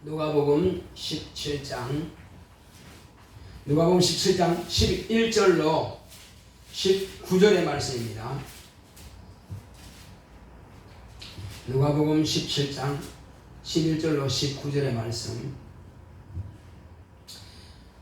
누가복음 17장 11절로 19절의 말씀입니다. 누가복음 17장 11절로 19절의 말씀.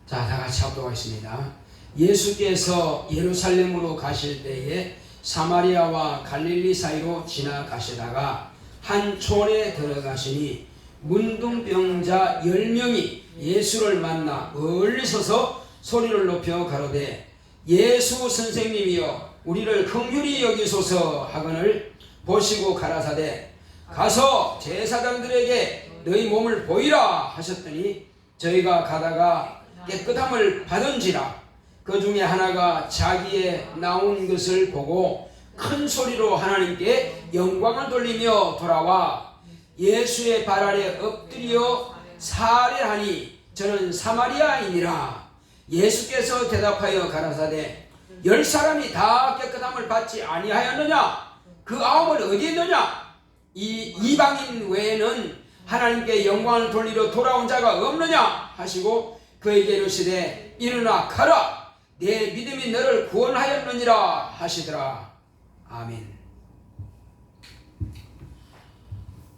자, 다같이 합독하겠습니다. 예수께서 예루살렘으로 가실 때에 사마리아와 갈릴리 사이로 지나가시다가 한 촌에 들어가시니 문둥병자 10명이 예수를 만나 멀리 서서 소리를 높여 가로되 예수 선생님이여 우리를 긍휼히 여기소서 하거늘 보시고 가라사대 가서 제사장들에게 너희 몸을 보이라 하셨더니 저희가 가다가 깨끗함을 받은지라. 그 중에 하나가 자기의 나온 것을 보고 큰 소리로 하나님께 영광을 돌리며 돌아와 예수의 발 아래 엎드려 살해하니 저는 사마리아인이라. 예수께서 대답하여 가라사대 10사람이 다 깨끗함을 받지 아니하였느냐? 그 9은 어디 있느냐? 이 이방인 외에는 하나님께 영광을 돌리러 돌아온 자가 없느냐? 하시고 그에게 이르시되 일어나 가라 내 믿음이 너를 구원하였느니라 하시더라. 아멘.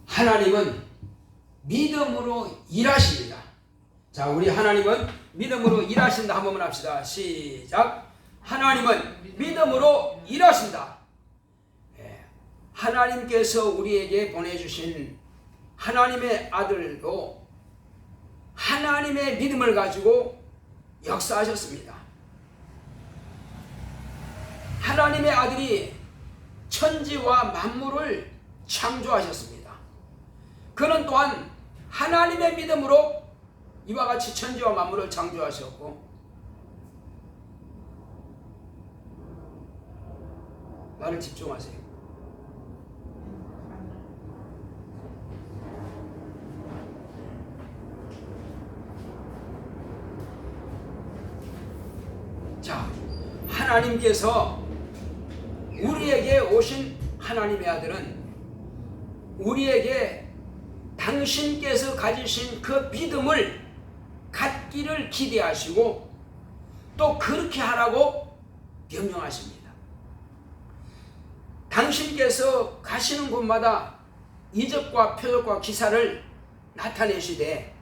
하나님은 믿음으로 일하십니다. 자, 우리 하나님은 믿음으로 일하신다. 한 번만 합시다. 시작. 하나님은 믿음으로 일하신다. 하나님께서 우리에게 보내주신 하나님의 아들도 하나님의 믿음을 가지고 역사하셨습니다. 하나님의 아들이 천지와 만물을 창조하셨습니다. 그는 또한 하나님의 믿음으로 이와 같이 천지와 만물을 창조하셨고, 나를 집중하세요. 자, 하나님께서 우리에게 오신 하나님의 아들은 우리에게 당신께서 가지신 그 믿음을 갖기를 기대하시고 또 그렇게 하라고 명령하십니다. 당신께서 가시는 곳마다 이적과 표적과 기사를 나타내시되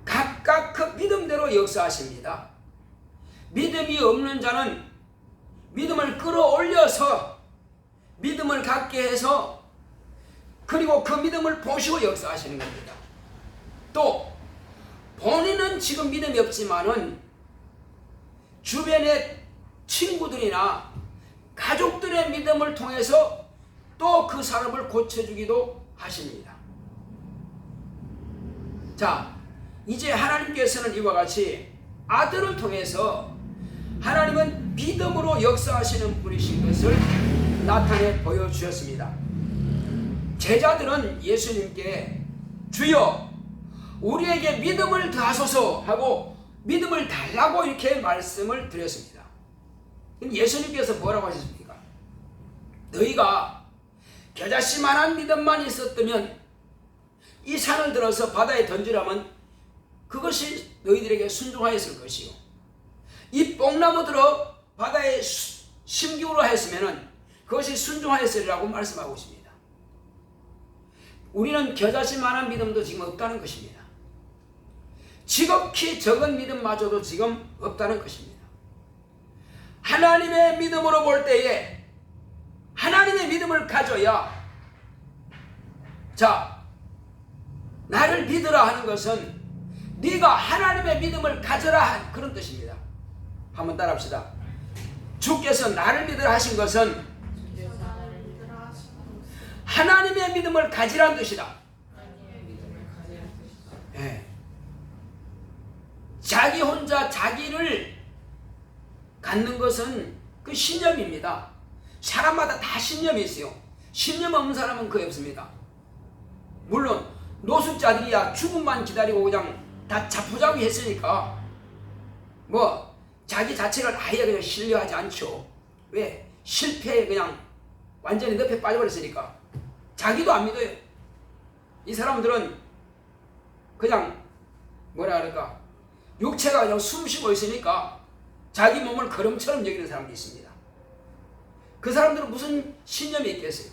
각각 그 믿음대로 역사하십니다. 믿음이 없는 자는 믿음을 끌어올려서 믿음을 갖게 해서 그리고 그 믿음을 보시고 역사하시는 겁니다. 또 본인은 지금 믿음이 없지만은 주변의 친구들이나 가족들의 믿음을 통해서 또 그 사람을 고쳐주기도 하십니다. 자, 이제 하나님께서는 이와 같이 아들을 통해서 하나님은 믿음으로 역사하시는 분이신 것을 나타내 보여주셨습니다. 제자들은 예수님께 주여 우리에게 믿음을 더하소서 하고 믿음을 달라고 이렇게 말씀을 드렸습니다. 예수님께서 뭐라고 하셨습니까? 너희가 겨자씨만한 믿음만 있었다면 이 산을 들어서 바다에 던지라면 그것이 너희들에게 순종하였을 것이요, 이 뽕나무 들어 바다에 심기로 했으면 그것이 순종하였으리라고 말씀하고 있습니다. 우리는 겨자씨만한 믿음도 지금 없다는 것입니다. 지극히 적은 믿음마저도 지금 없다는 것입니다. 하나님의 믿음으로 볼 때에 하나님의 믿음을 가져야, 자, 나를 믿으라 하는 것은 네가 하나님의 믿음을 가져라 그런 뜻입니다. 한번 따라합시다. 주께서 나를 믿으라 하신 것은 하나님의 믿음을 가지라는 뜻이다. 네. 자기 혼자 자기를 갖는 것은 그 신념입니다. 사람마다 다 신념이 있어요. 신념 없는 사람은 거의 없습니다. 물론 노숙자들이야 죽음만 기다리고 그냥 다 자포자기 했으니까 뭐 자기 자체를 아예 그냥 신뢰하지 않죠. 왜? 실패에 그냥 완전히 늪에 빠져버렸으니까 자기도 안 믿어요. 이 사람들은 그냥 뭐라 그럴까, 육체가 그냥 숨쉬고 있으니까 자기 몸을 걸음처럼 여기는 사람도 있습니다. 그 사람들은 무슨 신념이 있겠어요?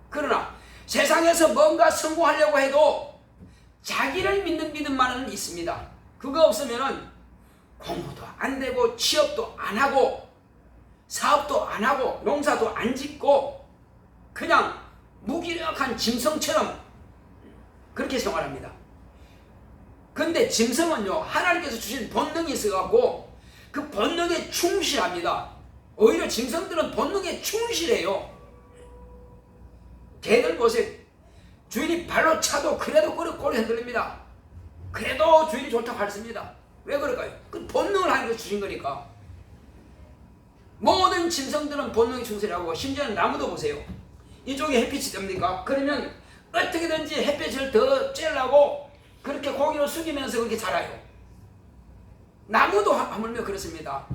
그러나 세상에서 뭔가 성공하려고 해도 자기를 믿는 믿음만은 있습니다. 그거 없으면은 공부도 안 되고 취업도 안 하고 사업도 안 하고 농사도 안 짓고 그냥 무기력한 짐승처럼 그렇게 생활합니다. 근데 짐승은요, 하나님께서 주신 본능이 있어갖고 그 본능에 충실합니다. 오히려 짐승들은 본능에 충실해요. 개들 보세요. 주인이 발로 차도 그래도 꼬리 흔들립니다. 그래도 주인이 좋다고 하십니다. 왜 그럴까요? 그 본능을 하나님께서 주신 거니까. 모든 짐승들은 본능에 충실하고, 심지어는 나무도 보세요. 이쪽에 햇빛이 됩니까? 그러면 어떻게든지 햇빛을 더 쬐려고 그렇게 고개를 숙이면서 그렇게 자라요. 나무도 하물며 그렇습니다.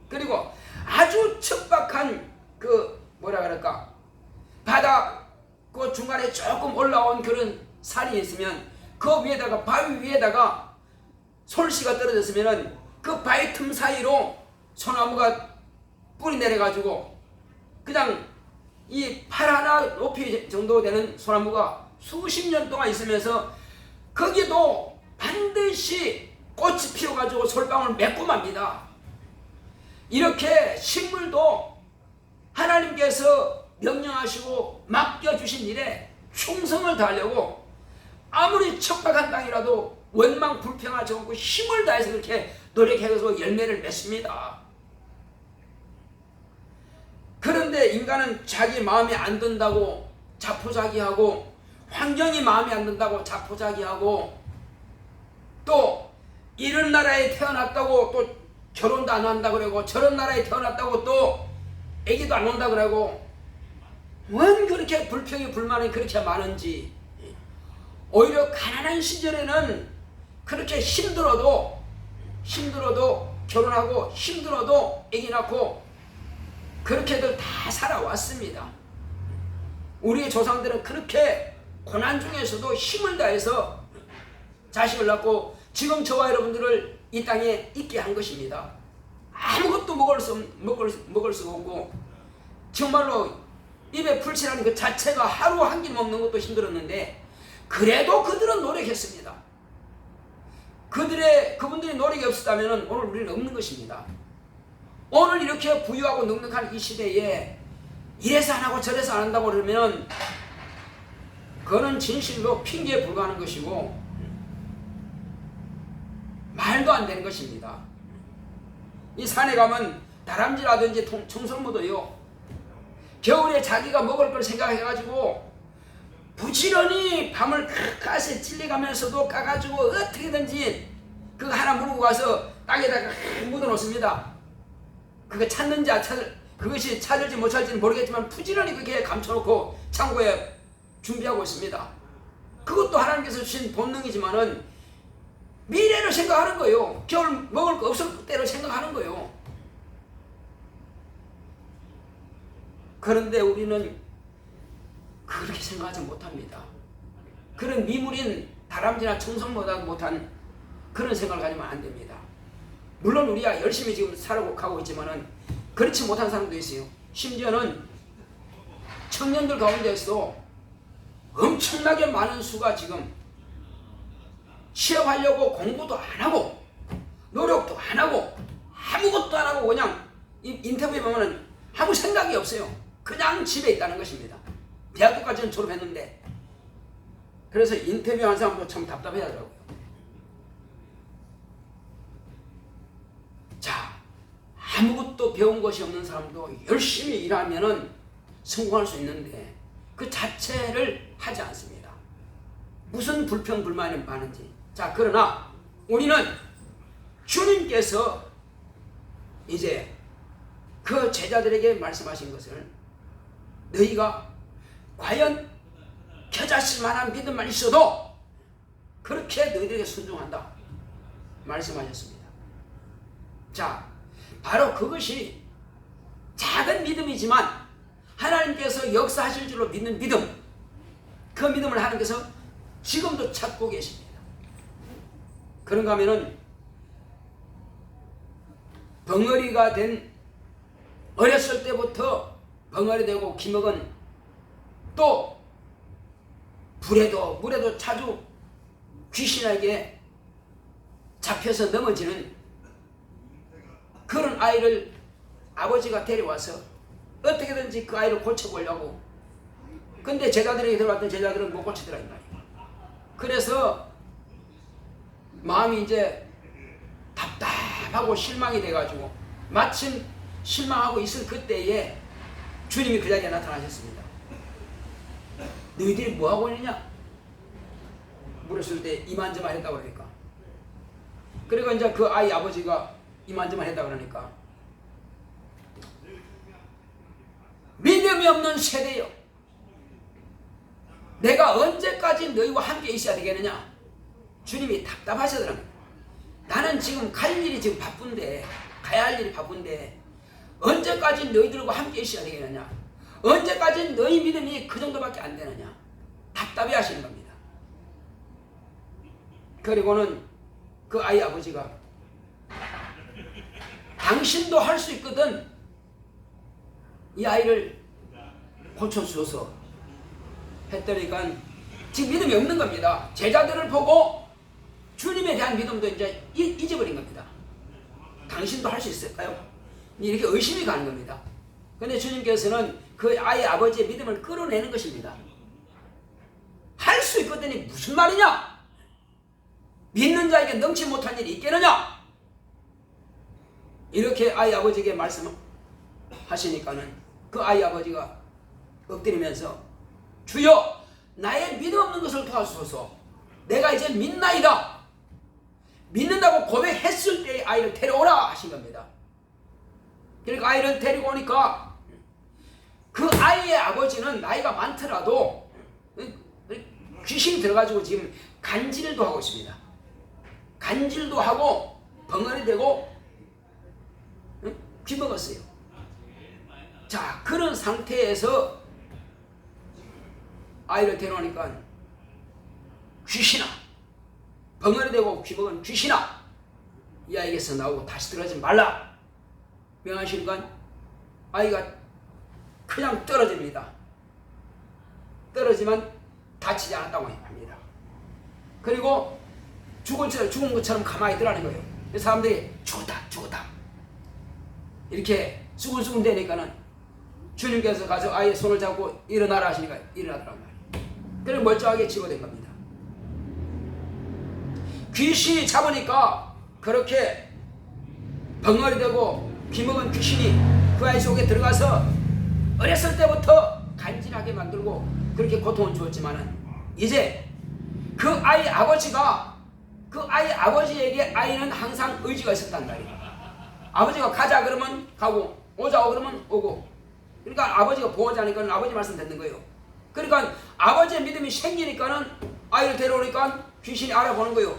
그리고 아주 척박한 그 뭐라 그럴까, 바다 그 중간에 조금 올라온 그런 산이 있으면 그 위에다가, 바위 위에다가 솔씨가 떨어졌으면은 그 바위 틈 사이로 소나무가 뿌리 내려가지고 그냥 이 팔 하나 높이 정도 되는 소나무가 수십 년 동안 있으면서 거기도 반드시 꽃이 피어가지고 솔방울 맺고 맙니다. 이렇게 식물도 하나님께서 명령하시고 맡겨주신 일에 충성을 다하려고 아무리 척박한 땅이라도 원망 불평하지 않고 힘을 다해서 그렇게 노력해서 열매를 맺습니다. 그런데 인간은 자기 마음에 안 든다고 자포자기하고, 환경이 마음에 안 든다고 자포자기하고, 또 이런 나라에 태어났다고 또 결혼도 안 한다 그러고, 저런 나라에 태어났다고 또 애기도 안 온다 그러고, 원 그렇게 불평이 불만이 그렇게 많은지. 오히려 가난한 시절에는 그렇게 힘들어도 결혼하고 힘들어도 애기 낳고 그렇게들 다 살아왔습니다. 우리의 조상들은 그렇게 고난 중에서도 힘을 다해서 자식을 낳고 지금 저와 여러분들을 이 땅에 있게 한 것입니다. 아무것도 먹을 수 없고 정말로 입에 풀칠하는 그 자체가 하루 한 끼 먹는 것도 힘들었는데, 그래도 그들은 노력했습니다. 그분들이 노력이 없었다면 오늘 우리는 없는 것입니다. 오늘 이렇게 부유하고 넉넉한 이 시대에 이래서 안 하고 저래서 안 한다고 그러면 그거는 진실로 핑계에 불과한 것이고 말도 안 되는 것입니다. 이 산에 가면 다람쥐라든지 청설모도요, 겨울에 자기가 먹을 걸 생각해가지고 부지런히 밤을 가스에 찔려가면서도 까가지고 어떻게든지 그거 하나 물고 가서 땅에다가 묻어 놓습니다. 그거 찾는지 그것이 찾을지 못 찾을지는 모르겠지만 부지런히 그렇게 감춰놓고 창고에 준비하고 있습니다. 그것도 하나님께서 주신 본능이지만은 미래를 생각하는 거예요. 겨울 먹을 거 없을 때를 생각하는 거예요. 그런데 우리는 그렇게 생각하지 못합니다. 그런 미물인 다람쥐나 청설모보다 못한 그런 생각을 가지면 안 됩니다. 물론 우리가 열심히 지금 살아가고 있지만은 그렇지 못한 사람도 있어요. 심지어는 청년들 가운데서 엄청나게 많은 수가 지금 취업하려고 공부도 안 하고 노력도 안 하고 아무것도 안 하고 그냥 인터뷰에 보면은 아무 생각이 없어요. 그냥 집에 있다는 것입니다. 대학교까지는 졸업했는데. 그래서 인터뷰한 사람도 참 답답해하더라고요. 자, 아무것도 배운 것이 없는 사람도 열심히 일하면은 성공할 수 있는데 그 자체를 하지 않습니다. 무슨 불평 불만이 많은지. 자, 그러나 우리는 주님께서 이제 그 제자들에게 말씀하신 것을, 너희가 과연 겨자씨 만한 믿음만 있어도 그렇게 너희들에게 순종한다 말씀하셨습니다. 자, 바로 그것이 작은 믿음이지만 하나님께서 역사하실 줄로 믿는 믿음, 그 믿음을 하나님께서 지금도 찾고 계십니다. 그런가 하면은 벙어리가 된 어렸을 때부터 벙어리 되고 기먹은 또 불에도 물에도 자주 귀신에게 잡혀서 넘어지는 그런 아이를 아버지가 데려와서 어떻게든지 그 아이를 고쳐보려고. 근데 제자들에게 들어왔던 제자들은 못 고치더라 이 말이야. 그래서 마음이 이제 답답하고 실망이 돼가지고 마침 실망하고 있을 그때에 주님이 그 자리에 나타나셨습니다. 너희들이 뭐하고 있느냐? 물었을 때 이만저만 했다고 그러니까. 그리고 이제 그 아이 아버지가 이만저만 했다고 그러니까 믿음이 없는 세대요. 내가 언제까지 너희와 함께 있어야 되겠느냐? 주님이 답답하시더라고요. 나는 지금 갈 일이 지금 바쁜데, 가야 할 일이 바쁜데 언제까지 너희들과 함께 있어야 되겠느냐? 언제까지 너희 믿음이 그 정도밖에 안 되느냐? 답답해 하시는 겁니다. 그리고는 그 아이 아버지가 당신도 할 수 있거든. 이 아이를 고쳐주소서 했더니까 지금 믿음이 없는 겁니다. 제자들을 보고 주님에 대한 믿음도 이제 잊어버린 겁니다. 당신도 할 수 있을까요? 이렇게 의심이 가는 겁니다. 그런데 주님께서는 그 아이 아버지의 믿음을 끌어내는 것입니다. 할 수 있거든이 무슨 말이냐? 믿는 자에게 넘치 못할 일이 있겠느냐? 이렇게 아이 아버지에게 말씀하시니까는 그 아이 아버지가 엎드리면서 주여 나의 믿음 없는 것을 도와주소서. 내가 이제 믿나이다. 믿는다고 고백했을 때 아이를 데려오라 하신 겁니다. 그러니까 아이를 데리고 오니까 그 아이의 아버지는 나이가 많더라도 귀신이 들어가지고 지금 간질도 하고 있습니다. 간질도 하고 벙어리 되고 귀먹었어요. 자, 그런 상태에서 아이를 데려오니까 귀신아, 벙어리 되고 귀먹은 귀신아, 이 아이에게서 나오고 다시 들어가지 말라 명하시니까 아이가 그냥 떨어집니다. 떨어지면 다치지 않았다고 합니다. 그리고 죽은 것처럼 가만히 있더라는 거예요. 사람들이 죽었다 이렇게 수근수근 되니까는 주님께서 가서 아이의 손을 잡고 일어나라 하시니까 일어나더란 말이에요. 그래서 멀쩡하게 치료된 겁니다. 귀신이 잡으니까 그렇게 벙어리 되고 귀먹은 귀신이 그 아이 속에 들어가서 어렸을 때부터 간질하게 만들고 그렇게 고통을 주었지만은 이제 그 아이 아버지가 그 아이 아버지에게 아이는 항상 의지가 있었단 말이에요. 아버지가 가자 그러면 가고 오자고 그러면 오고. 그러니까 아버지가 보호자니까 아버지 말씀 듣는 거예요. 그러니까 아버지의 믿음이 생기니까는 아이를 데려오니까 귀신이 알아보는 거예요.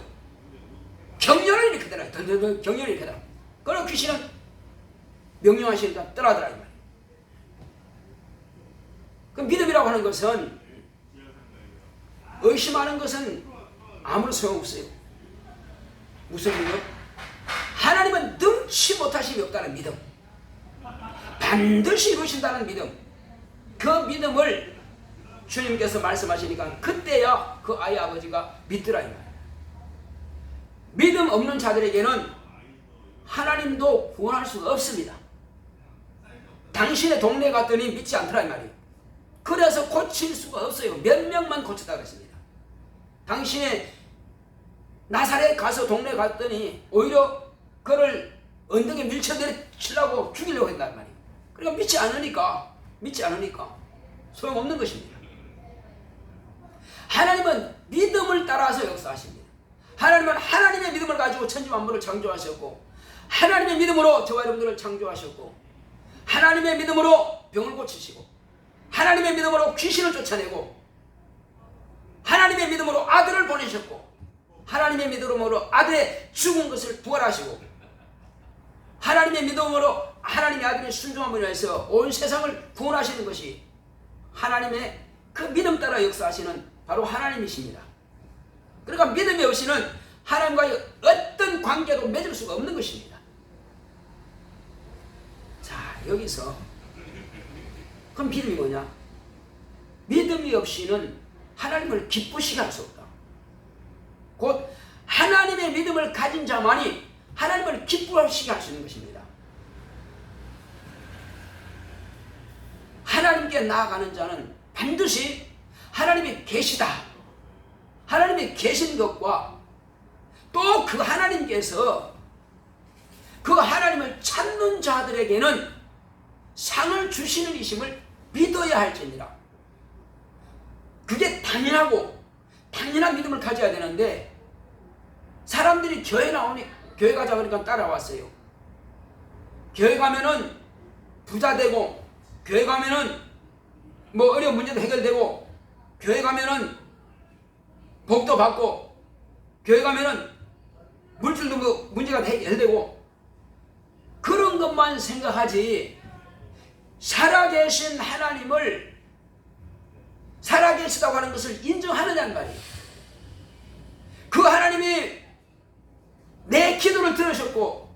경련을 이렇게 되라. 경련이 이렇게 되라. 그리고 귀신은 명령하시니까 떠나더라 이 말이에요. 그 믿음이라고 하는 것은 의심하는 것은 아무런 소용없어요. 무슨 믿음? 하나님은 능치 못하심이 없다는 믿음, 반드시 이루신다는 믿음, 그 믿음을 주님께서 말씀하시니까 그때야 그 아이 아버지가 믿더라 이 말이에요. 믿음 없는 자들에게는 하나님도 구원할 수가 없습니다. 당신의 동네 갔더니 믿지 않더라 이 말이에요. 그래서 고칠 수가 없어요. 몇 명만 고쳤다 그랬습니다. 당신의 나사렛 가서 동네 갔더니 오히려 그를 언덕에 밀쳐내리려고 죽이려고 했단 말이에요. 그러니까 믿지 않으니까 소용없는 것입니다. 하나님은 믿음을 따라서 역사하십니다. 하나님은 하나님의 믿음을 가지고 천지만물을 창조하셨고, 하나님의 믿음으로 저와 여러분들을 창조하셨고, 하나님의 믿음으로 병을 고치시고, 하나님의 믿음으로 귀신을 쫓아내고, 하나님의 믿음으로 아들을 보내셨고, 하나님의 믿음으로 아들의 죽은 것을 부활하시고, 하나님의 믿음으로 하나님의 아들의 순종함으로 해서 온 세상을 구원하시는 것이 하나님의 그 믿음 따라 역사하시는 바로 하나님이십니다. 그러니까 믿음이 없이는 하나님과의 어떤 관계도 맺을 수가 없는 것입니다. 자, 여기서 그럼 믿음이 뭐냐? 믿음이 없이는 하나님을 기쁘시게 할 수 없다. 곧 하나님의 믿음을 가진 자만이 하나님을 기쁘시게 할 수 있는 것입니다. 하나님께 나아가는 자는 반드시 하나님이 계시다, 하나님이 계신 것과 또 그 하나님께서 그 하나님을 찾는 자들에게는 상을 주시는 이심을 믿어야 할지니라. 그게 당연하고 당연한 믿음을 가져야 되는데, 사람들이 교회 교회 가자 그러니까 따라왔어요. 교회 가면은 부자 되고, 교회 가면은 뭐 어려운 문제도 해결되고, 교회 가면은 복도 받고, 교회 가면은 물질도 뭐 문제가 해결되고, 그런 것만 생각하지 살아계신 하나님을 살아계시다고 하는 것을 인정하느냐는 말이에요. 그 하나님이 내 기도를 들으셨고,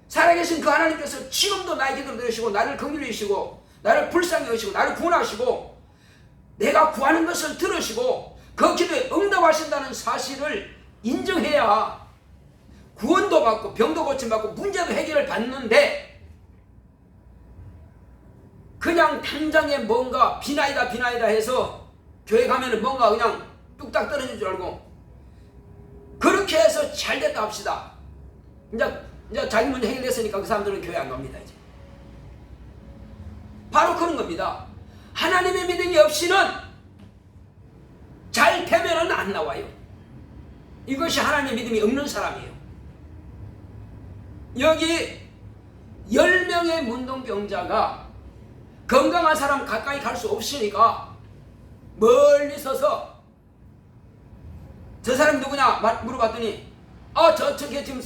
살아계신 그 하나님께서 지금도 나의 기도를 들으시고 나를 긍휼히 여기시고 나를 불쌍히 여기시고 나를 구원하시고 내가 구하는 것을 들으시고 그 기도에 응답하신다는 사실을 인정해야 구원도 받고 병도 고침받고 문제도 해결을 받는데, 그냥 당장에 뭔가 비나이다 해서 교회 가면은 뭔가 그냥 뚝딱 떨어질 줄 알고 그렇게 해서 잘 됐다 합시다. 이제 자기 문제 해결됐으니까 그 사람들은 교회 안 갑니다. 이제 바로 그런 겁니다. 하나님의 믿음이 없이는 잘 되면은 안 나와요. 이것이 하나님의 믿음이 없는 사람이에요. 여기 10명의 문둥병자가 건강한 사람 가까이 갈 수 없으니까 멀리 서서 저 사람이 누구냐 물어봤더니 저게 지금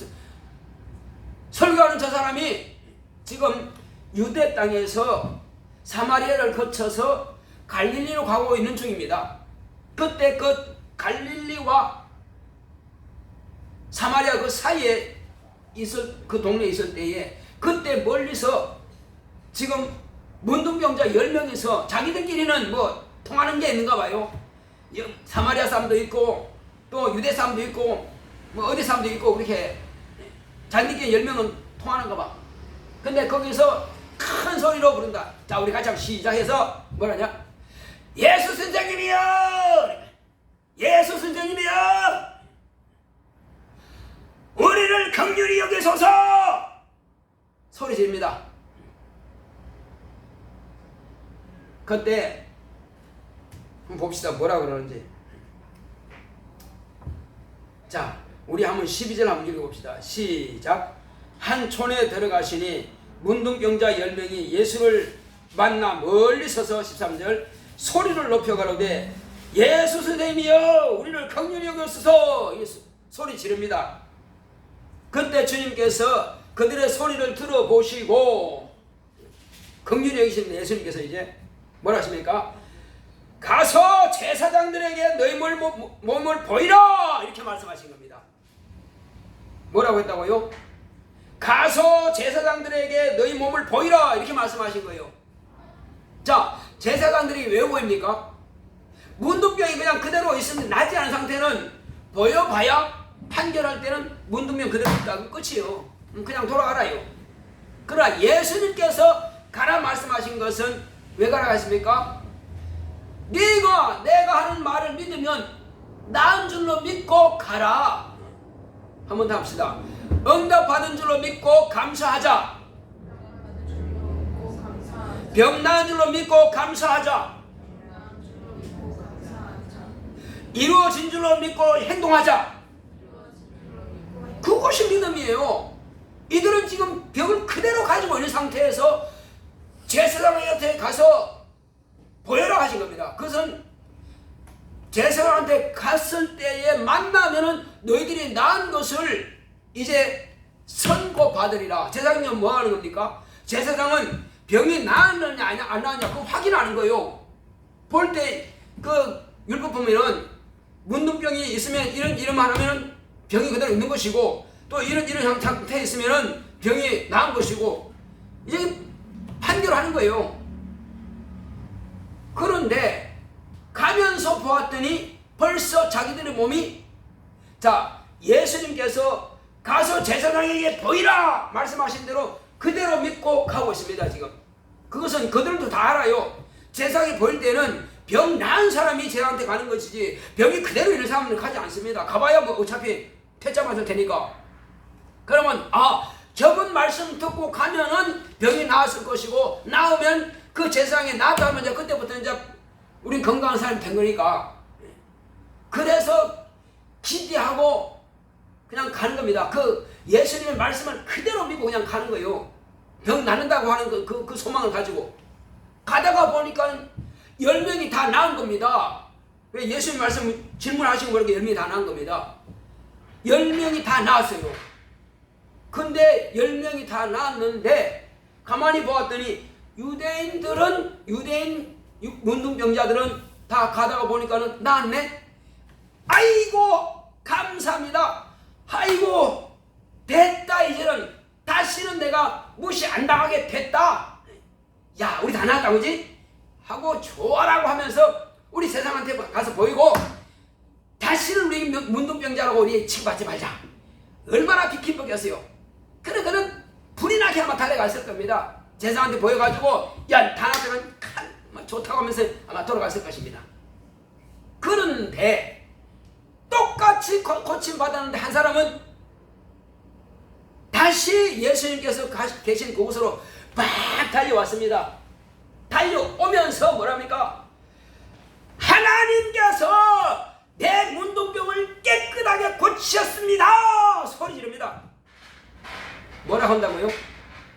설교하는 저 사람이 지금 유대 땅에서 사마리아를 거쳐서 갈릴리로 가고 있는 중입니다. 그때 그 갈릴리와 사마리아 그 사이에 그 동네에 있을 때에 그때 멀리서 지금 문둥병자 10명이서 자기들끼리는 뭐 통하는 게 있는가 봐요. 사마리아 사람도 있고 또 유대 사람도 있고 뭐 어디 사람도 있고 그렇게 자기들끼리 10명은 통하는가 봐. 근데 거기서 큰 소리로 부른다. 자, 우리 같이 한번 시작해서 뭐라냐? 예수 선생님이여! 예수 선생님이여! 우리를 긍휼히 여기소서! 소리 지릅니다. 그때 한번 봅시다. 뭐라 그러는지. 자, 우리 한번 12절 한번 읽어봅시다. 시작. 한 촌에 들어가시니 문둥병자 10명이 예수를 만나 멀리 서서 13절 소리를 높여 가로되 예수 선생님이여 우리를 긍휼히 여기소서! 소리 지릅니다. 그때 주님께서 그들의 소리를 들어보시고 긍휼히 여기신 예수님께서 이제 뭐라 하십니까? 가서 제사장들에게 너희 몸을 보이라! 이렇게 말씀하신 겁니다. 뭐라고 했다고요? 가서 제사장들에게 너희 몸을 보이라! 이렇게 말씀하신 거예요. 자, 제사장들이 왜 보입니까? 문둥병이 그냥 그대로 있으면 낫지 않은 상태는 보여봐야 판결할 때는 문둥병 그대로 있다고 끝이에요. 그냥 돌아가라요. 그러나 예수님께서 가라 말씀하신 것은 왜 가라 하십니까? 네가 내가 하는 말을 믿으면 나은 줄로 믿고 가라. 한번 더 합시다. 응답받은 줄로 믿고 감사하자. 병 나은 줄로 믿고 감사하자. 이루어진 줄로 믿고 행동하자. 그것이 믿음이에요. 이들은 지금 병을 그대로 가지고 있는 상태에서 제사장 곁에 가서 보여라 하신 겁니다. 그것은 제사장한테 갔을 때에 만나면은 너희들이 나은 것을 이제 선고받으리라. 제사장은 뭐 하는 겁니까? 제사장은 병이 나았느냐 안 나았느냐 그거 확인하는 거예요. 볼 때 그 율법 보면은 문둥병이 있으면 이런만 하면은 병이 그대로 있는 것이고, 또 이런 상태에 있으면은 병이 나은 것이고, 이제 판결하는 거예요. 그런데 가면서 보았더니 벌써 자기들의 몸이, 자, 예수님께서 가서 제사장에게 보이라 말씀하신 대로 그대로 믿고 가고 있습니다. 지금 그것은 그들도 다 알아요. 제사장이 보일 때는 병 나은 사람이 제사한테 가는 것이지, 병이 그대로 있는 사람은 가지 않습니다. 가봐야 뭐 어차피 퇴짜 맞을 테니까. 그러면 저분 말씀 듣고 가면은 병이 나았을 것이고, 나으면 그 제사장에 나았다 하면 이제 그때부터 이제 우린 건강한 사람이 된 거니까, 그래서 기대하고 그냥 가는 겁니다. 그 예수님의 말씀을 그대로 믿고 그냥 가는 거예요. 병 낫는다고 하는 그 소망을 가지고 가다가 보니까 10명이 다 나은 겁니다. 예수님 말씀 질문하시고 그렇게 10명이 다 나은 겁니다. 10명이 다 나았어요. 근데 10명이 다 나았는데 가만히 보았더니 유대인 문둥병자들은 다 가다가 보니까는 나았네. 아이고 감사합니다. 아이고 됐다. 이제는 다시는 내가 무시 안 당하게 됐다. 야, 우리 다 나았다 그지? 하고 좋아라고 하면서 우리 세상한테 가서 보이고, 다시는 우리 문둥병자라고 우리 취급하지 말자. 얼마나 비킴벅이었어요. 그러니까는 불이 나게 아마 달려갔을 겁니다. 제사한테 보여가지고 야, 다 나았다면 좋다고 하면서 아마 돌아갔을 것입니다. 그런데 똑같이 고침받았는데 한 사람은 다시 예수님께서 계신 그곳으로 막 달려왔습니다. 달려오면서 뭐랍니까? 하나님께서 내 문둥병을 깨끗하게 고치셨습니다. 소리 지릅니다. 뭐라 한다고요?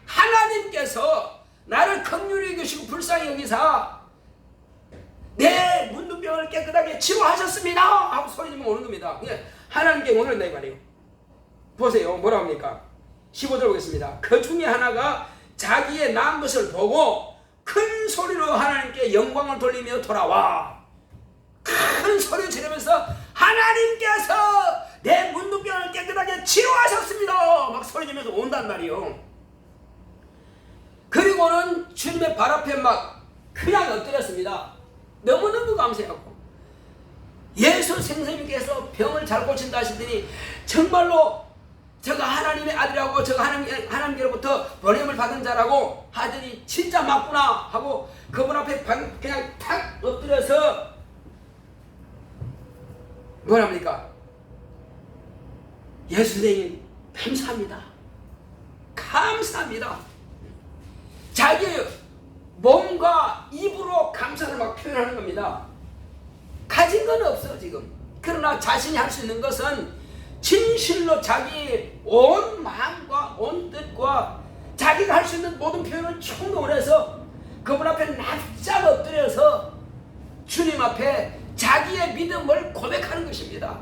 하나님께서 나를 긍휼히 여기시고 불쌍히 여기사 내 문둥병을 깨끗하게 치료하셨습니다 하고 소리 지르면 오는 겁니다. 하나님께 오는다 이 말이에요. 보세요. 뭐라 합니까? 15절 보겠습니다. 그 중에 하나가 자기의 나은 것을 보고 큰 소리로 하나님께 영광을 돌리며 돌아와. 큰 소리를 지르면서 하나님께서 내 문둥병을 깨끗하게 치료하셨습니다 막 소리 지르면서 온단 말이에요. 그리고는 주님의 발 앞에 막 그냥 엎드렸습니다. 너무너무 감사하고, 예수 선생님께서 병을 잘 고친다 하시더니 정말로 저가 하나님의 아들이라고, 저가 하나님께로부터 보냄을 받은 자라고 하더니 진짜 맞구나 하고 그분 앞에 그냥 탁 엎드려서 뭐랍니까? 예수 선생님 감사합니다. 감사합니다. 자기 몸과 입으로 감사를 막 표현하는 겁니다. 가진 건 없어 지금. 그러나 자신이 할 수 있는 것은 진실로 자기 온 마음과 온 뜻과 자기가 할 수 있는 모든 표현을 충동을 해서 그분 앞에 납작 엎드려서 주님 앞에 자기의 믿음을 고백하는 것입니다.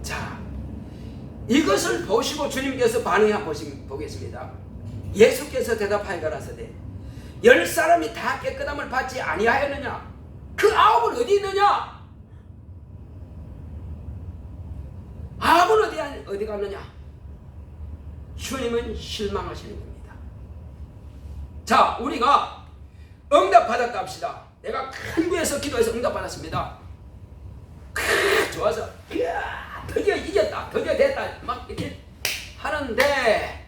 자, 이것을 보시고 주님께서 반응해 보겠습니다. 예수께서 대답하여 가라사대 10사람이 다 깨끗함을 받지 아니하였느냐? 그 9은 어디 있느냐? 9은 어디 갔느냐? 주님은 실망하시는 겁니다. 자, 우리가 응답받았다 합시다. 내가 큰 구에서 기도해서 응답받았습니다. 좋아서 이야, 드디어 이겼다, 드디어 됐다 막 이렇게 하는데,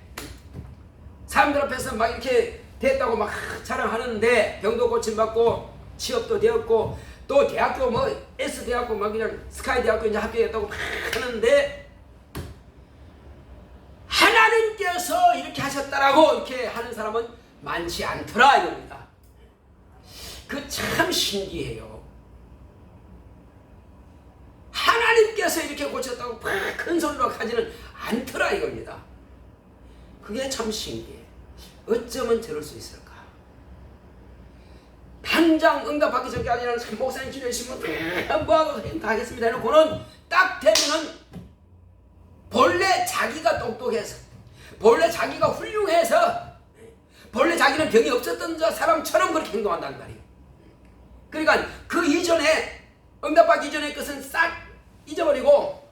사람들 앞에서 막 이렇게 됐다고 막 자랑하는데, 병도 고침받고 취업도 되었고 또 대학교 뭐 S대학교 막 그냥 스카이 대학교 이제 합격했다고 막 하는데, 하나님께서 이렇게 하셨다라고 이렇게 하는 사람은 많지 않더라 이겁니다. 그 참 신기해요. 하나님께서 이렇게 고쳤다고 큰 소리로 하지는 않더라 이겁니다. 그게 참 신기해. 어쩌면 저럴 수 있을까? 당장 응답하기 전까지는 목사님 기도해주시면 뭐하고 다 하겠습니다 해놓고는 딱 되면은 본래 자기가 똑똑해서, 본래 자기가 훌륭해서, 본래 자기는 병이 없었던 사람처럼 그렇게 행동한다는 말이에요. 그러니까 그 이전에 응답받기 전의 것은 싹 잊어버리고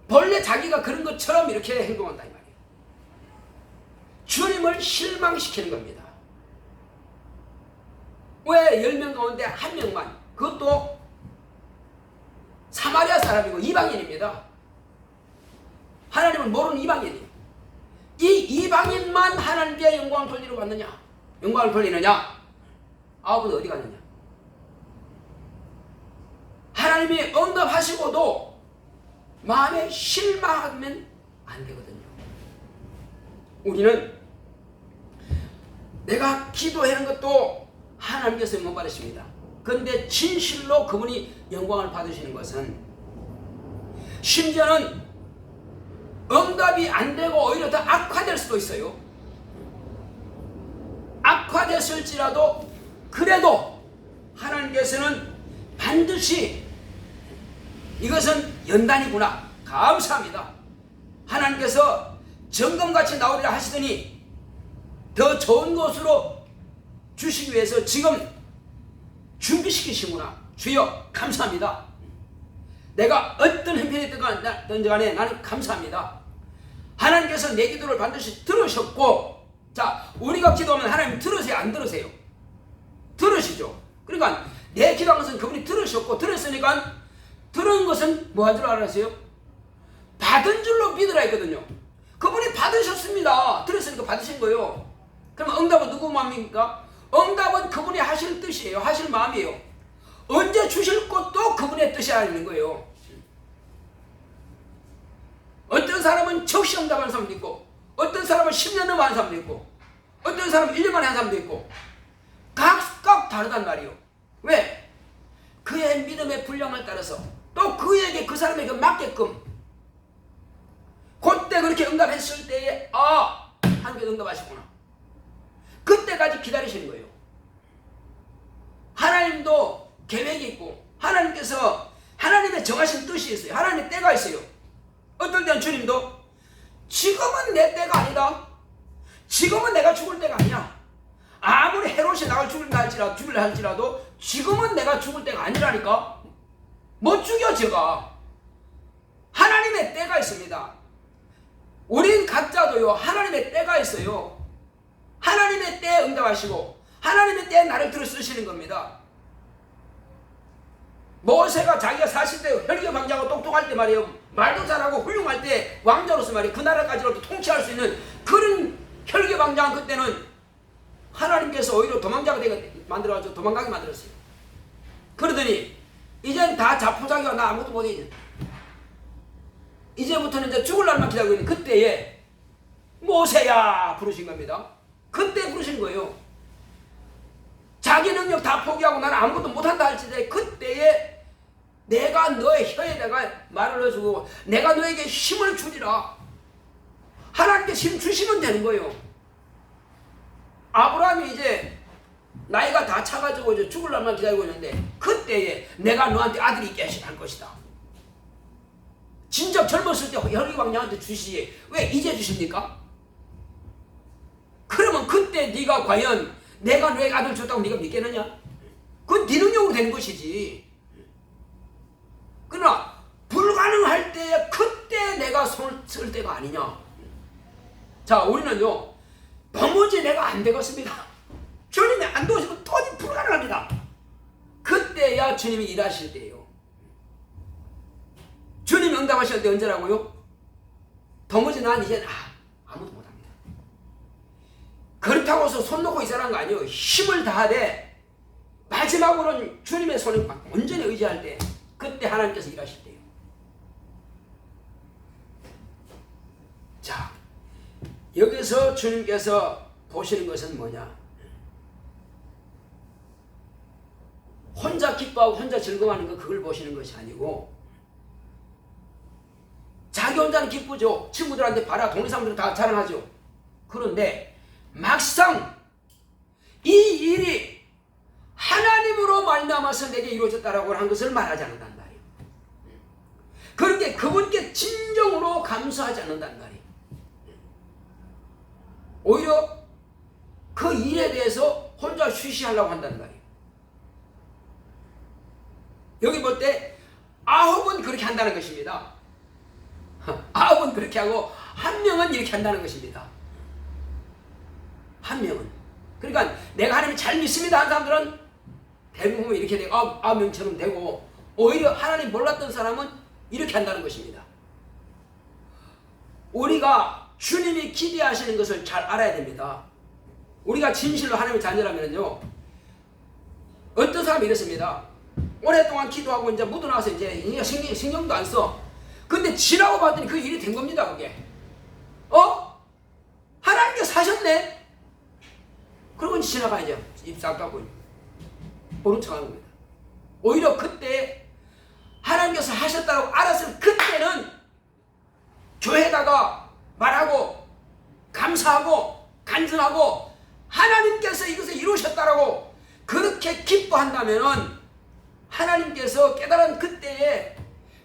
본래 자기가 그런 것처럼 이렇게 행동한다 이 말이에요. 주님을 실망시키는 겁니다. 왜 10명 가운데 1명만, 그것도 사마리아 사람이고 이방인입니다. 하나님을 모르는 이방인이에요. 이 이방인만 하나님께 영광을 돌리러 갔느냐? 영광을 돌리느냐? 아홉은 어디 갔느냐? 하나님이 응답하시고도 마음에 실망하면 안 되거든요. 우리는 내가 기도하는 것도 하나님께서 영광 받으십니다. 그런데 진실로 그분이 영광을 받으시는 것은 심지어는 응답이 안 되고 오히려 더 악화될 수도 있어요. 악화됐을지라도 그래도 하나님께서는 반드시 이것은 연단이구나, 감사합니다, 하나님께서 점검같이 나오리라 하시더니 더 좋은 곳으로 주시기 위해서 지금 준비시키시구나, 주여 감사합니다, 내가 어떤 형편이 있든지 간에 나는 감사합니다. 하나님께서 내 기도를 반드시 들으셨고, 자, 우리가 기도하면 하나님 들으세요, 안 들으세요? 들으시죠. 그러니까 내 기도한 것은 그분이 들으셨고, 들었으니까 들은 것은 뭐 한 줄 알았어요? 받은 줄로 믿으라 했거든요. 그분이 받으셨습니다. 들었으니까 받으신 거예요. 그럼 응답은 누구 마음입니까? 응답은 그분이 하실 뜻이에요. 하실 마음이에요. 언제 주실 것도 그분의 뜻이 아닌 거예요. 어떤 사람은 즉시 응답하는 사람도 있고, 어떤 사람은 10년 넘어 하는 사람도 있고, 어떤 사람은 1년 만에 하는 사람도 있고, 각각 다르단 말이에요. 왜? 그의 믿음의 분량을 따라서 또 그에게, 그 사람에게 맞게끔 그때 그렇게 응답했을 때에 하나님께서 응답하시구나, 그때까지 기다리시는 거예요. 하나님도 계획이 있고 하나님께서 하나님의 정하신 뜻이 있어요. 하나님의 때가 있어요. 어떨 때는 주님도 지금은 내 때가 아니다, 지금은 내가 죽을 때가 아니야, 아무리 헤롯이 나를 죽일라 할지라도 지금은 내가 죽을 때가 아니라니까, 못 죽여 제가. 하나님의 때가 있습니다. 우린 각자도요 하나님의 때가 있어요. 하나님의 때에 응답하시고 하나님의 때에 나를 들어 쓰시는 겁니다. 모세가 자기가 40대 혈기방장하고 똑똑할 때 말이에요, 말도 잘하고 훌륭할 때 왕자로서 말이에요, 그 나라까지로도 통치할 수 있는 그런 혈기방장한 그때는 하나님께서 오히려 도망자가 되게 만들어가지고 도망가게 만들었어요. 그러더니 이젠 다 자포자기가 나 아무것도 못해, 이제부터는 이제 죽을 날만 기다리고 있는 그때에 모세야 부르신 겁니다. 그때 부르신 거예요. 자기 능력 다 포기하고 나는 아무것도 못한다 할지라도 그때에 내가 너의 혀에 내가 말을 해주고 내가 너에게 힘을 주리라. 하나님께 힘 주시면 되는 거예요. 아브라함이 이제 나이가 다 차가지고 이제 죽을 날만 기다리고 있는데 그때에 내가 너한테 아들이 있게 할 것이다. 진작 젊었을 때 혈기왕량한테 주시지 왜 이제 주십니까? 그러면 그때 네가 과연 내가 너에게 아들 줬다고 네가 믿겠느냐? 그건 네 능력으로 되는 것이지. 그러나 불가능할 때 그때 내가 손을 쓸 때가 아니냐. 자, 우리는요 도무지 내가 안 되겠습니다. 주님이 안 도우시면 도저히 불가능합니다. 그때야 주님이 일하실 때예요. 주님이 응답하실 때 언제라고요? 도무지 난 이제 아무도 못합니다. 그렇다고 해서 손 놓고 있으라는 거 아니에요. 힘을 다하되 마지막으로는 주님의 손을 온전히 의지할 때 그때 하나님께서 일하실 때예요. 자, 여기서 주님께서 보시는 것은 뭐냐? 혼자 기뻐하고 혼자 즐거워하는 거 그걸 보시는 것이 아니고 자기 혼자는 기쁘죠. 친구들한테 봐라, 동네 사람들은 다 자랑하죠. 그런데 막상 이 일이 하나님으로 말미암아서 내게 이루어졌다라고 한 것을 말하지 않는단 말이에요. 그런데 그분께 진정으로 감사하지 않는단 말이에요. 오히려 그 일에 대해서 혼자 쉬쉬하려고 한단 말이에요. 여기 볼 때 9은 그렇게 한다는 것입니다. 9은 그렇게 하고 1명은 이렇게 한다는 것입니다. 1명은. 그러니까 내가 하나님을 잘 믿습니다 한 사람들은 대부분 이렇게 되고 9명처럼 되고, 오히려 하나님 몰랐던 사람은 이렇게 한다는 것입니다. 우리가 주님이 기대하시는 것을 잘 알아야 됩니다. 우리가 진실로 하나님의 자녀라면요, 어떤 사람이 이렇습니다. 오랫동안 기도하고 이제 묻어나서 이제 신경도 안 써. 근데 지나고 봤더니 그 일이 된 겁니다, 그게. 하나님께서 하셨네? 그러고 이제 지나가야죠. 입 싹 닫고 모른 척 하는 겁니다. 오히려 그때 하나님께서 하셨다고 알았을 그때는 교회에다가 말하고 감사하고 간증하고 하나님께서 이것을 이루셨다라고 그렇게 기뻐한다면은 하나님께서 깨달은 그때에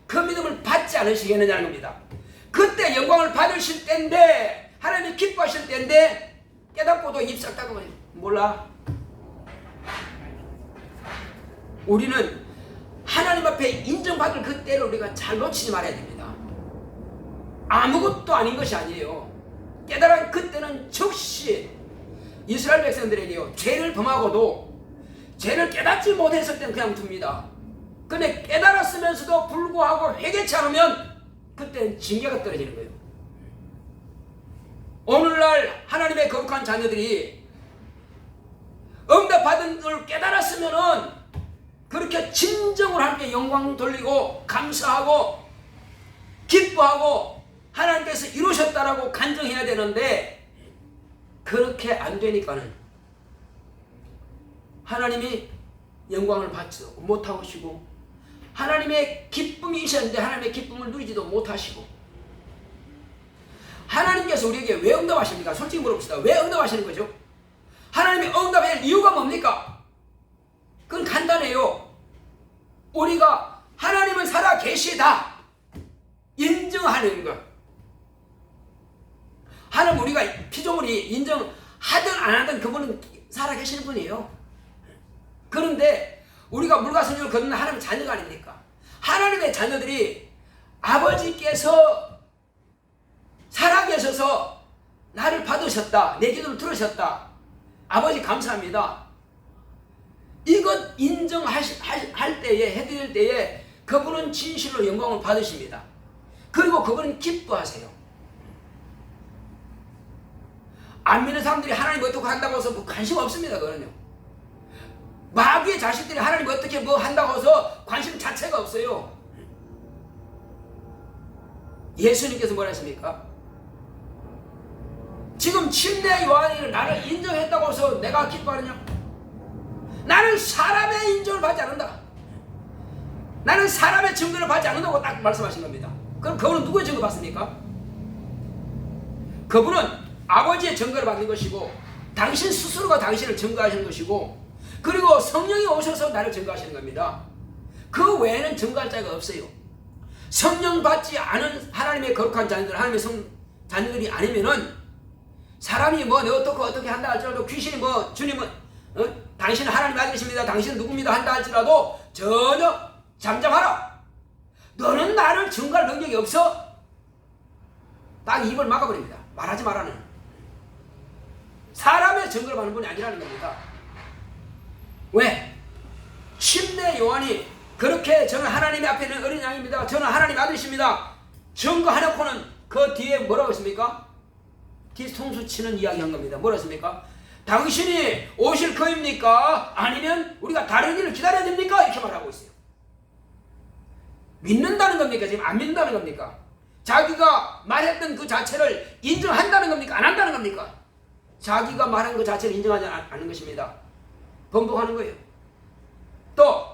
그 믿음을 받지 않으시겠느냐는 겁니다. 그때 영광을 받으실 때인데, 하나님이 기뻐하실 때인데 깨닫고도 입 싹 닫고 몰라. 우리는 하나님 앞에 인정받을 그때를 우리가 잘 놓치지 말아야 됩니다. 아무것도 아닌 것이 아니에요. 깨달은 그때는 즉시 이스라엘 백성들에게요, 죄를 범하고도 죄를 깨닫지 못했을 때는 그냥 둡니다. 근데 깨달았으면서도 불구하고 회개치 않으면 그때는 징계가 떨어지는 거예요. 오늘날 하나님의 거룩한 자녀들이 응답받은 걸 깨달았으면은 그렇게 진정으로 하나님께 영광 돌리고 감사하고 기뻐하고 하나님께서 이루셨다라고 간증해야 되는데, 그렇게 안 되니까는 하나님이 영광을 받지 못하시고 하나님의 기쁨이 있었는데 하나님의 기쁨을 누리지도 못하시고, 하나님께서 우리에게 왜 응답하십니까? 솔직히 물어봅시다. 왜 응답하시는 거죠? 하나님이 응답할 이유가 뭡니까? 그건 간단해요. 우리가 하나님은 살아 계시다 인정하는 것. 하나님, 우리가 피조물이 인정하든 안 하든 그분은 살아 계시는 분이에요. 그런데 우리가 물과 성령을 걷는 하나님의 자녀가 아닙니까? 하나님의 자녀들이 아버지께서 살아계셔서 나를 받으셨다, 내 기도를 들으셨다, 아버지 감사합니다, 이것 인정할 때에, 해드릴 때에 그분은 진실로 영광을 받으십니다. 그리고 그분은 기뻐하세요. 안 믿는 사람들이 하나님 어떻게 한다고 해서 뭐 관심 없습니다. 그거는요. 마귀의 자식들이 하나님 어떻게 뭐 한다고 해서 관심 자체가 없어요. 예수님께서 뭐라 했습니까? 지금 침례 요한이 나를 인정했다고 해서 내가 기뻐하느냐? 나는 사람의 인정을 받지 않는다. 나는 사람의 증거를 받지 않는다고 딱 말씀하신 겁니다. 그럼 그분은 누구의 증거 받습니까? 그분은 아버지의 증거를 받는 것이고, 당신 스스로가 당신을 증거하시는 것이고, 그리고 성령이 오셔서 나를 증거하시는 겁니다. 그 외에는 증거할 자가 없어요. 성령 받지 않은 하나님의 거룩한 자녀들, 하나님의 자녀들이 아니면은 사람이 뭐 어떻게 한다 할지라도, 귀신이 뭐 주님은 당신은 하나님 아들이십니다, 당신은 누굽니다 한다 할지라도 전혀 잠잠하라. 너는 나를 증거할 능력이 없어. 딱 입을 막아버립니다. 말하지 말라는. 사람의 증거를 받는 분이 아니라는 겁니다. 왜? 침례 요한이 그렇게 저는 하나님의 앞에 있는 어린 양입니다, 저는 하나님 아들이십니다 증거하놓고는 그 뒤에 뭐라고 했습니까? 뒤통수 치는 이야기 한 겁니다. 뭐라고 했습니까? 당신이 오실 거입니까? 아니면 우리가 다른 일을 기다려야 됩니까? 이렇게 말하고 있어요. 믿는다는 겁니까? 지금 안 믿는다는 겁니까? 자기가 말했던 그 자체를 인정한다는 겁니까? 안 한다는 겁니까? 자기가 말한 그 자체를 인정하지 않는 것입니다. 번복하는 거예요. 또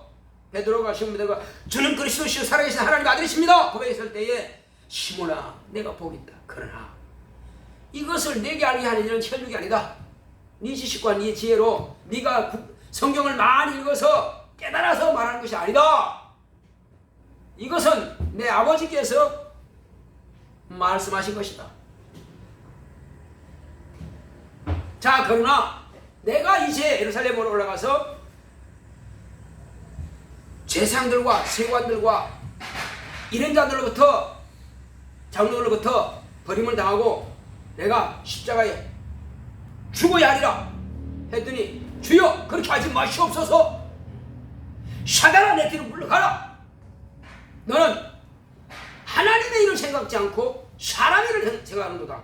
베드로가 시몬에게 주는 그리스도시요 살아계신 하나님 아들이십니다 고백했을 때에, 시몬아 내가 복이 있다. 그러나 이것을 내게 알게 하는 일은 혈육이 아니다. 네 지식과 네 지혜로 네가 성경을 많이 읽어서 깨달아서 말하는 것이 아니다. 이것은 내 아버지께서 말씀하신 것이다. 자, 그러나 내가 이제 예루살렘으로 올라가서 재상들과 세관들과 이런 자들로부터 장로들로부터 버림을 당하고 내가 십자가에 죽어야 하리라 했더니 주여 그렇게 하지 마시옵소서. 사단아 내 뒤로 물러가라. 너는 하나님의 일을 생각지 않고 사람의 일을 생각하는도다.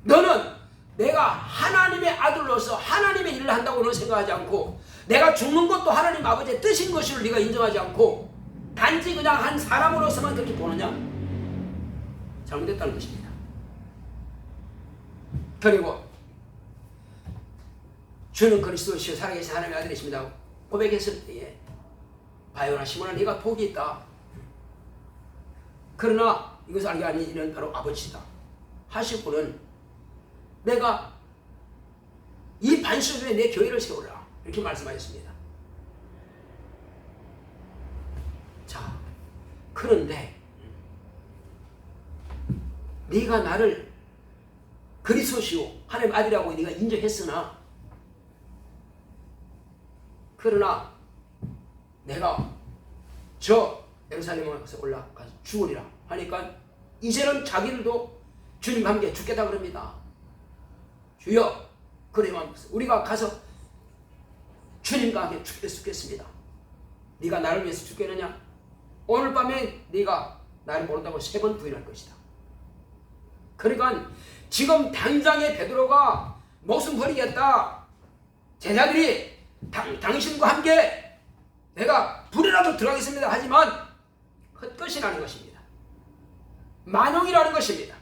너는 내가 하나님의 아들로서 하나님의 일을 한다고는 생각하지 않고 내가 죽는 것도 하나님 아버지의 뜻인 것을 네가 인정하지 않고 단지 그냥 한 사람으로서만 그렇게 보느냐? 잘못됐다는 것입니다. 그리고 주는 그리스도시요 살아계신 하나님의 아들이십니다 고백했을 때에 바요나 시몬아 네가 복이 있다. 그러나 이것을 알게 하니 이는 바로 아버지다 하시고는 내가 이 반석 위에 내 교회를 세우라 이렇게 말씀하셨습니다. 자, 그런데 네가 나를 그리스도시요 하나님 아들이라고 네가 인정했으나 그러나 내가 저 예루살렘에서 올라가서 죽으리라 하니까 이제는 자기들도 주님과 함께 죽겠다 그럽니다. 주여 그러면 우리가 가서 주님과 함께 죽겠습니다. 네가 나를 위해서 죽겠느냐? 오늘 밤에 네가 나를 모른다고 3번 부인할 것이다. 그러니까 지금 당장에 베드로가 목숨 버리겠다. 제자들이 당신과 함께 내가 불이라도 들어가겠습니다. 하지만 헛것이라는 것입니다. 만용이라는 것입니다.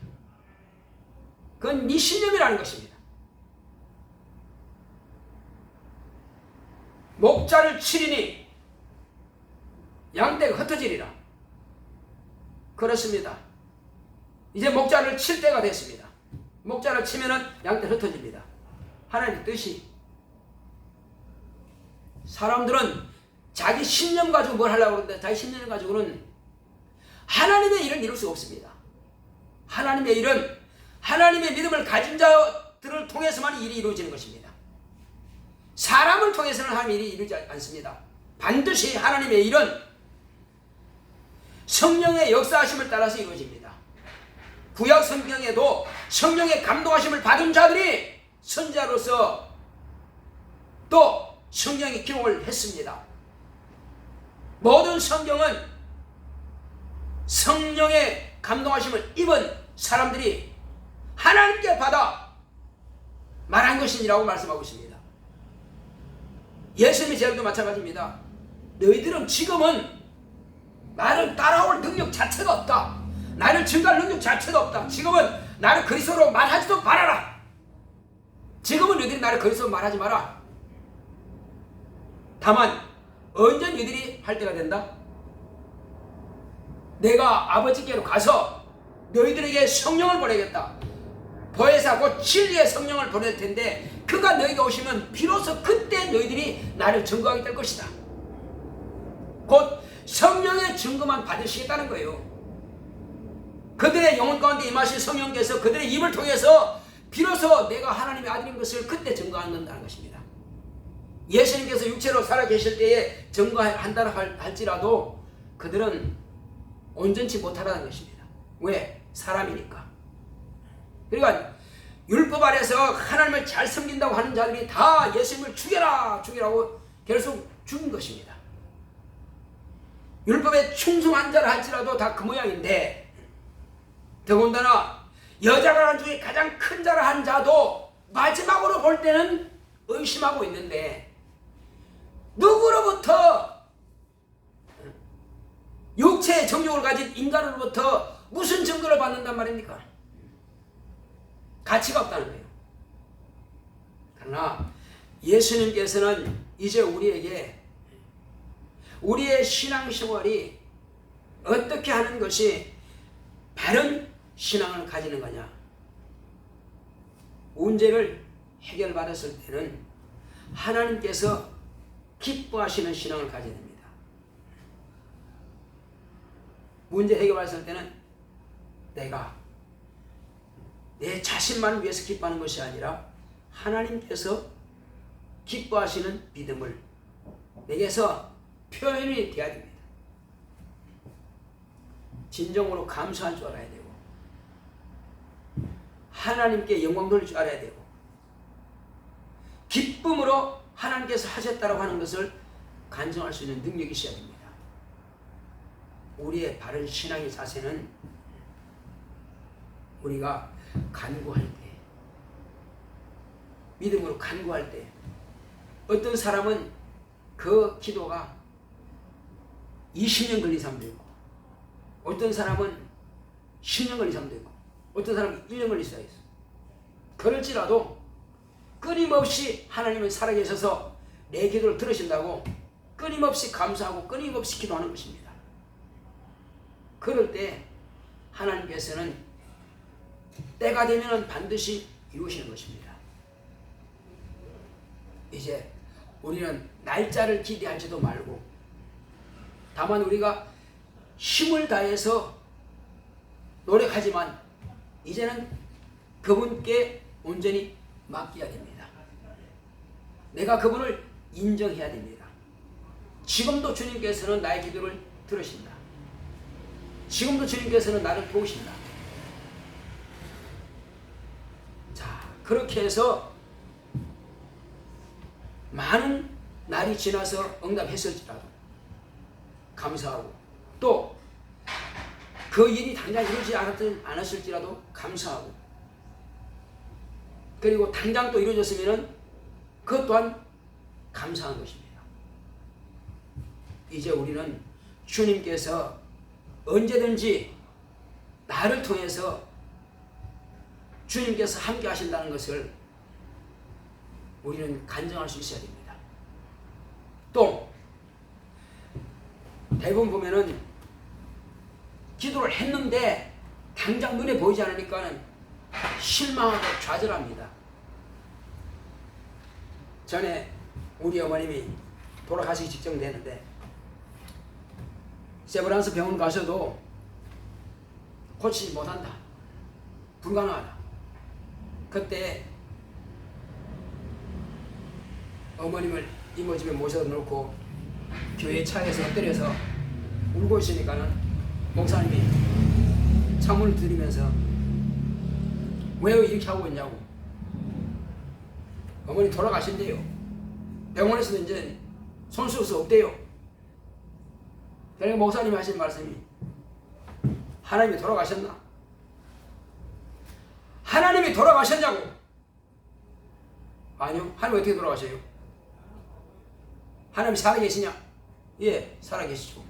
그건 미신념이라는 것입니다. 목자를 치리니 양떼가 흩어지리라. 그렇습니다. 이제 목자를 칠 때가 됐습니다. 목자를 치면은 양떼가 흩어집니다. 하나님의 뜻이. 사람들은 자기 신념 가지고 뭘 하려고 그러는데 자기 신념 가지고는 하나님의 일을 이룰 수가 없습니다. 하나님의 일은 하나님의 믿음을 가진 자들을 통해서만 일이 이루어지는 것입니다. 사람을 통해서는 하나님의 일이 이루어지지 않습니다. 반드시 하나님의 일은 성령의 역사하심을 따라서 이루어집니다. 구약 성경에도 성령의 감동하심을 받은 자들이 선지자로서 또 성경이 기록을 했습니다. 모든 성경은 성령의 감동하심을 입은 사람들이 하나님께 받아 말한 것이라고 말씀하고 있습니다. 예수님의 제자들도 마찬가지입니다. 너희들은 지금은 나를 따라올 능력 자체가 없다. 나를 증거할 능력 자체가 없다. 지금은 나를 그리스도로 말하지도 말아라. 지금은 너희들이 나를 그리스도로 말하지 마라. 다만 언제 너희들이 할 때가 된다? 내가 아버지께로 가서 너희들에게 성령을 보내겠다. 보혜사 곧 진리의 성령을 보낼 텐데 그가 너희가 오시면 비로소 그때 너희들이 나를 증거하게 될 것이다. 곧 성령의 증거만 받으시겠다는 거예요. 그들의 영혼 가운데 임하신 성령께서 그들의 입을 통해서 비로소 내가 하나님의 아들인 것을 그때 증거한다는 것입니다. 예수님께서 육체로 살아계실 때에 증거한다고 할지라도 그들은 온전치 못하다는 것입니다. 왜? 사람이니까. 그러니까 율법 아래서 하나님을 잘 섬긴다고 하는 자들이 다 예수님을 죽여라 죽이라고 계속 죽인 것입니다. 율법에 충성한 자를 할지라도 다 그 모양인데 더군다나 여자가 한 중에 가장 큰 자를 한 자도 마지막으로 볼 때는 의심하고 있는데 누구로부터 육체의 정욕을 가진 인간으로부터 무슨 증거를 받는단 말입니까? 가치가 없다는 거예요. 그러나 예수님께서는 이제 우리에게 우리의 신앙생활이 어떻게 하는 것이 바른 신앙을 가지는 거냐. 문제를 해결받았을 때는 하나님께서 기뻐하시는 신앙을 가져야 됩니다. 문제 해결받았을 때는 내가 내 자신만을 위해서 기뻐하는 것이 아니라 하나님께서 기뻐하시는 믿음을 내게서 표현이 돼야 됩니다. 진정으로 감사할 줄 알아야 되고 하나님께 영광 돌릴 줄 알아야 되고 기쁨으로 하나님께서 하셨다라고 하는 것을 간증할 수 있는 능력이 있어야 됩니다. 우리의 바른 신앙의 자세는 우리가 간구할 때, 믿음으로 간구할 때, 어떤 사람은 그 기도가 20년 걸린 사람도 있고, 어떤 사람은 10년 걸린 사람도 있고, 어떤 사람은 1년 걸릴 수가 있어. 그럴지라도 끊임없이 하나님은 살아계셔서 내 기도를 들으신다고 끊임없이 감사하고 끊임없이 기도하는 것입니다. 그럴 때 하나님께서는 때가 되면 반드시 이루시는 것입니다. 이제 우리는 날짜를 기대하지도 말고 다만 우리가 힘을 다해서 노력하지만 이제는 그분께 온전히 맡겨야 됩니다. 내가 그분을 인정해야 됩니다. 지금도 주님께서는 나의 기도를 들으신다. 지금도 주님께서는 나를 도우신다. 자, 그렇게 해서 많은 날이 지나서 응답했을지라도 감사하고 또 그 일이 당장 이루어지지 않았을지라도 감사하고 그리고 당장 또 이루어졌으면 그것 또한 감사한 것입니다. 이제 우리는 주님께서 언제든지 나를 통해서 주님께서 함께 하신다는 것을 우리는 간증할 수 있어야 됩니다. 또 대부분 보면은 기도를 했는데 당장 눈에 보이지 않으니까 실망하고 좌절합니다. 전에 우리 어머님이 돌아가시기 직전 되는데 세브란스 병원 가셔도 고치지 못한다. 불가능하다. 그때 어머님을 이모 집에 모셔다 놓고 교회 차에서 엎드려서 울고 있으니까는 목사님이 창문을 들이면서 왜 이렇게 하고 있냐고. 어머니 돌아가신대요. 병원에서도 이제 손 쓸 수 없대요. 그러니까 목사님이 하신 말씀이 하나님이 돌아가셨나? 하나님이 돌아가셨냐고. 아니요. 하나님 어떻게 돌아가셔요? 하나님이 살아계시냐? 예, 살아계시죠.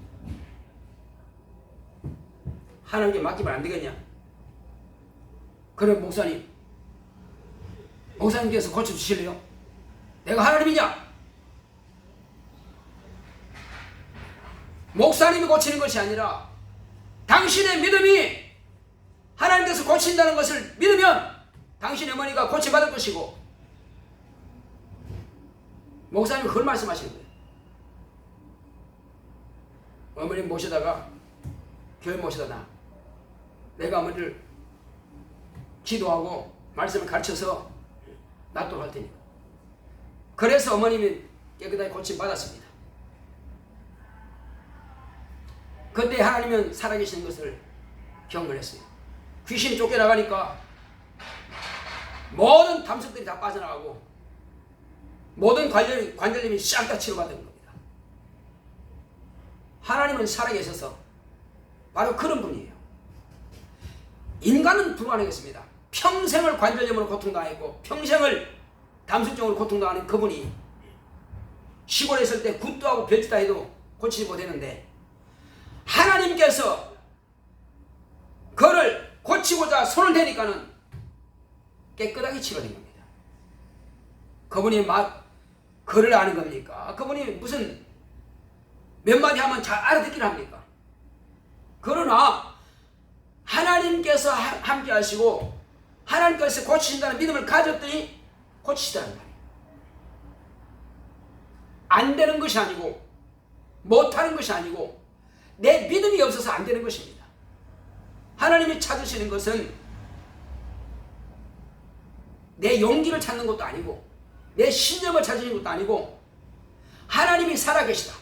하나님께 맡기면 안 되겠냐? 그래 목사님께서 고쳐주실래요? 내가 하나님이냐? 목사님이 고치는 것이 아니라 당신의 믿음이 하나님께서 고친다는 것을 믿으면 당신의 어머니가 고침받을 것이고 목사님이 그걸 말씀하시는 거예요. 어머니 모시다가 교회 모시다 내가 어머니를 기도하고 말씀을 가르쳐서 낫도록 할 테니까. 그래서 어머님이 깨끗하게 고침받았습니다. 그때 하나님은 살아계시는 것을 경험했어요. 귀신이 쫓겨나가니까 모든 담석들이 다 빠져나가고 모든 관절염이 싹 다 치료받은 겁니다. 하나님은 살아계셔서 바로 그런 분이에요. 인간은 불가능했습니다. 평생을 관절염으로 고통당했고 평생을 담석증으로 고통당하는 그분이 시골에 있을 때 굿도 하고 별짓도 해도 고치지 못했는데 하나님께서 그를 고치고자 손을 대니까는 깨끗하게 치료된 겁니다. 그분이 그를 아는 겁니까? 그분이 무슨 몇 마디 하면 잘 알아듣기를 합니까? 그러나 하나님께서 함께 하시고 하나님께서 고치신다는 믿음을 가졌더니 고치시다는 말이에요. 안 되는 것이 아니고 못하는 것이 아니고 내 믿음이 없어서 안 되는 것입니다. 하나님이 찾으시는 것은 내 용기를 찾는 것도 아니고 내 신념을 찾으시는 것도 아니고 하나님이 살아계시다.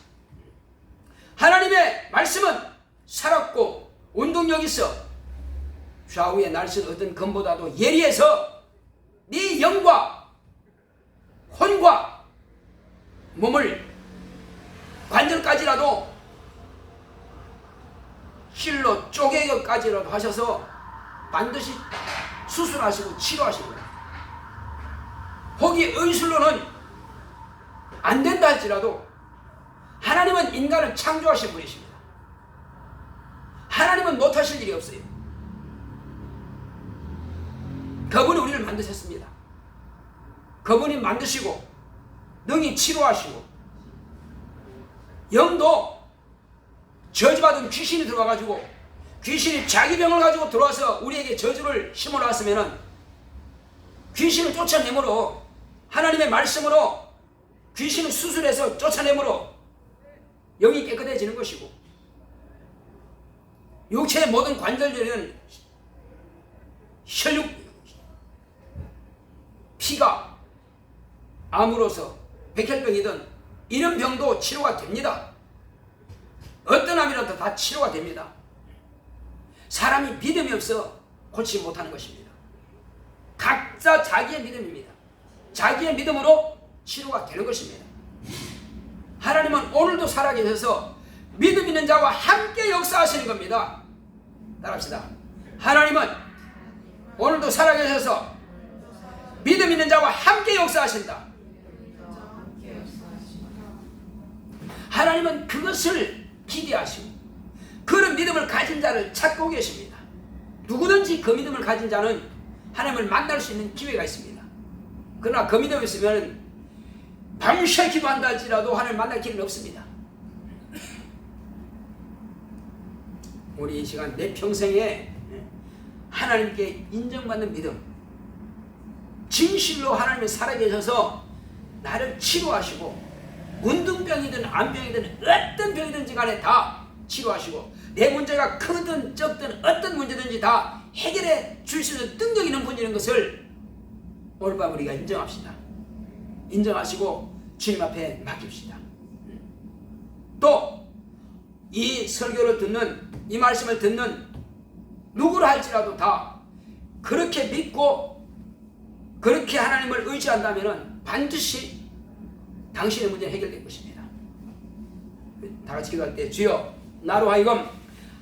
하나님의 말씀은 살았고 운동력 있어 좌우의 날선 어떤 검보다도 예리해서 네 영과 혼과 몸을 관절까지라도 실로 쪼개기까지라도 하셔서 반드시 수술하시고 치료하시고, 혹이 의술로는 안 된다 할지라도 하나님은 인간을 창조하신 분이십니다. 하나님은 못하실 일이 없어요. 그분이 우리를 만드셨습니다. 그분이 만드시고 능히 치료하시고, 영도 저주받은 귀신이 들어와가지고 귀신이 자기 병을 가지고 들어와서 우리에게 저주를 심어놨으면은 귀신을 쫓아내므로, 하나님의 말씀으로 귀신을 수술해서 쫓아내므로 영이 깨끗해지는 것이고, 육체의 모든 관절들은 혈육, 피가 암으로서 백혈병이든 이런 병도 치료가 됩니다. 어떤 암이라도 다 치료가 됩니다. 사람이 믿음이 없어 고치지 못하는 것입니다. 각자 자기의 믿음입니다. 자기의 믿음으로 치료가 되는 것입니다. 하나님은 오늘도 살아계셔서 믿음 있는 자와 함께 역사하시는 겁니다. 따라합시다. 하나님은 오늘도 살아계셔서 믿음 있는 자와 함께 역사하신다. 하나님은 그것을 기대하시고 그런 믿음을 가진 자를 찾고 계십니다. 누구든지 그 믿음을 가진 자는 하나님을 만날 수 있는 기회가 있습니다. 그러나 그 믿음이 있으면 밤새 기도한다 할지라도 하나님을 만날 길은 없습니다. 우리 이 시간 내 평생에 하나님께 인정받는 믿음, 진실로 하나님이 살아계셔서 나를 치료하시고, 문둥병이든 암병이든 어떤 병이든지 간에 다 치료하시고, 내 문제가 크든 적든 어떤 문제든지 다 해결해 줄 수 있는 능력 있는 분이라는 것을 오늘 밤 우리가 인정합시다. 인정하시고 주님 앞에 맡깁시다. 또 이 설교를 듣는, 이 말씀을 듣는 누구를 할지라도 다 그렇게 믿고 그렇게 하나님을 의지한다면 반드시 당신의 문제는 해결될 것입니다. 다 같이 기도할 때, 주여 나로 하여금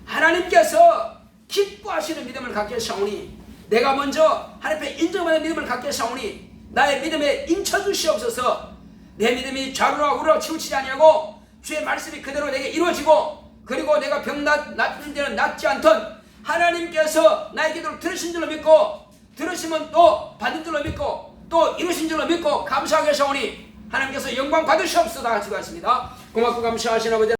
하나님께서 기뻐하시는 믿음을 갖게 하사오니, 내가 먼저 하나님 앞에 인정받는 믿음을 갖게 하사오니 나의 믿음에 인쳐주시옵소서. 내 믿음이 좌우라 우르라 치우치지 아니하고 주의 말씀이 그대로 내게 이루어지고, 그리고 내가 병 낫는 데는 낫지 않던 하나님께서 나의 기도를 들으신 줄로 믿고, 들으시면 또 받은 줄로 믿고, 또 이루신 줄로 믿고 감사하게 하사오니 하나님께서 영광 받으시옵소서. 다 같이 하겠습니다. 고맙고 감사하신 아버지